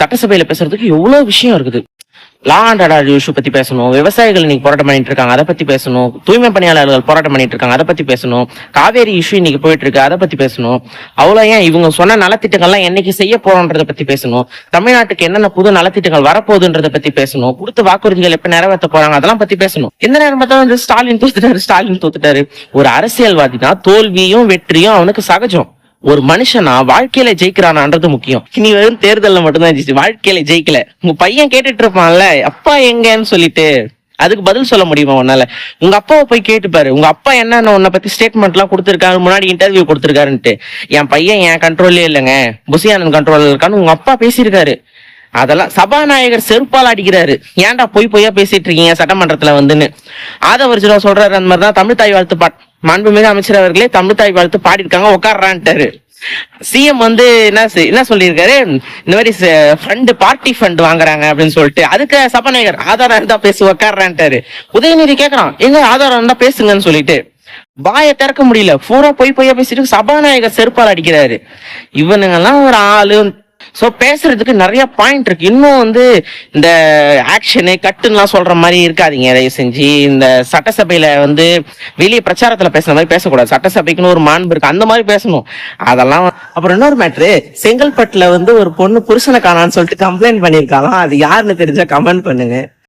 சட்டசபையில பேசுறதுக்கு எவ்வளவு விஷயம் இருக்குது. லா அண்ட் ஆர்டர் இஷ்யூ பத்தி பேசணும், விவசாயிகள் இன்னைக்கு போராட்டம் பண்ணிட்டு இருக்காங்க அதை பத்தி பேசணும், தூய்மை பணியாளர்கள் போராட்டம் பண்ணிட்டு இருக்காங்க அதை பத்தி பேசணும், காவேரி இஷ்யூ இன்னைக்கு போயிட்டு இருக்கு அதை பத்தி பேசணும். அவ்வளவு ஏன் இவங்க சொன்ன நலத்திட்டங்கள்லாம் என்னைக்கு செய்ய போறோன்றதை பத்தி பேசணும், தமிழ்நாட்டுக்கு என்னென்ன புது நலத்திட்டங்கள் வரப்போகுதுன்றதை பத்தி பேசணும், கொடுத்த வாக்குறுதிகள் எப்ப நிறைவேற்ற போறாங்க அதெல்லாம் பத்தி பேசணும். எந்த நேரம் பார்த்தா வந்து ஸ்டாலின் தோத்துட்டாரு. ஒரு அரசியல்வாதினா தோல்வியும் வெற்றியும் அவனுக்கு சகஜம். ஒரு மனுஷனா வாழ்க்கையில ஜெயிக்கிறானான்றது முக்கியம். நீ வெறும் தேர்தல்ல மட்டும்தான் ஜெயிச்சு வாழ்க்கையில ஜெயிக்கல. உங்க பையன் கேட்டுட்டு இருப்பான்ல அப்பா எங்கன்னு சொல்லிட்டு, அதுக்கு பதில் சொல்ல முடியுமா உன்னால? உங்க அப்பாவை போய் கேட்டுப்பாரு, உங்க அப்பா என்னென்ன உன்னை பத்தி ஸ்டேட்மெண்ட் எல்லாம் கொடுத்திருக்காரு, முன்னாடி இன்டர்வியூ கொடுத்திருக்காருன்ட்டு. என் பையன் என் கண்ட்ரோல்லே இல்லைங்க, புசியானந்த் கண்ட்ரோல் இருக்கான்னு உங்க அப்பா பேசியிருக்காரு. அதெல்லாம் சபாநாயகர் செருப்பால் அடிக்கிறாரு. ஏன்டா பொய்யா பேசிட்டு இருக்கீங்க சட்டமன்றத்துல வந்துன்னு ஆதவர்ஜுனா சொல்றாரு. அந்த மாதிரிதான் தமிழ் தாய் வாழ்த்து மாண்புமிகு அமைச்சர் அவர்களே தமிழ் தாய் வாழ்த்து பாடிருக்காங்க உட்கார்றான்ட்டாரு. சிஎம் வந்து என்ன சொல்லியிருக்காரு, இந்த மாதிரி ஃபண்ட் பார்ட்டி ஃபண்ட் வாங்குறாங்க அப்படின்னு சொல்லிட்டு, அதுக்கு சபாநாயகர் ஆதாரம் இருந்தா பேசி உட்கார்றான்ட்டாரு. உதயநிதி கேக்குறான் எங்க ஆதாரம் இருந்தா பேசுங்கன்னு சொல்லிட்டு, வாயை திறக்க முடியல, பூரா பொய்யா பேசிட்டு சபாநாயகர் செருப்பால் அடிக்கிறாரு. இவனுங்கெல்லாம் ஒரு ஆளு. சோ பேசுறதுக்கு நிறைய பாயிண்ட் இருக்கு. இன்னும் வந்து இந்த ஆக்ஷனு கட்டுன்னுலாம் சொல்ற மாதிரி இருக்காதீங்க தயவு செஞ்சு. இந்த சட்டசபையில வந்து வெளியே பிரச்சாரத்துல பேசுற மாதிரி பேசக்கூடாது. சட்டசபைக்குன்னு ஒரு மாண்பு இருக்கு, அந்த மாதிரி பேசணும். அதெல்லாம் அப்புறம் இன்னொரு மேட்ரு, செங்கல்பட்டுல வந்து ஒரு பொண்ணு புருஷனை காணான்னு சொல்லிட்டு கம்ப்ளைண்ட் பண்ணிருக்காங்க. அது யாருன்னு தெரிஞ்சா கமெண்ட் பண்ணுங்க.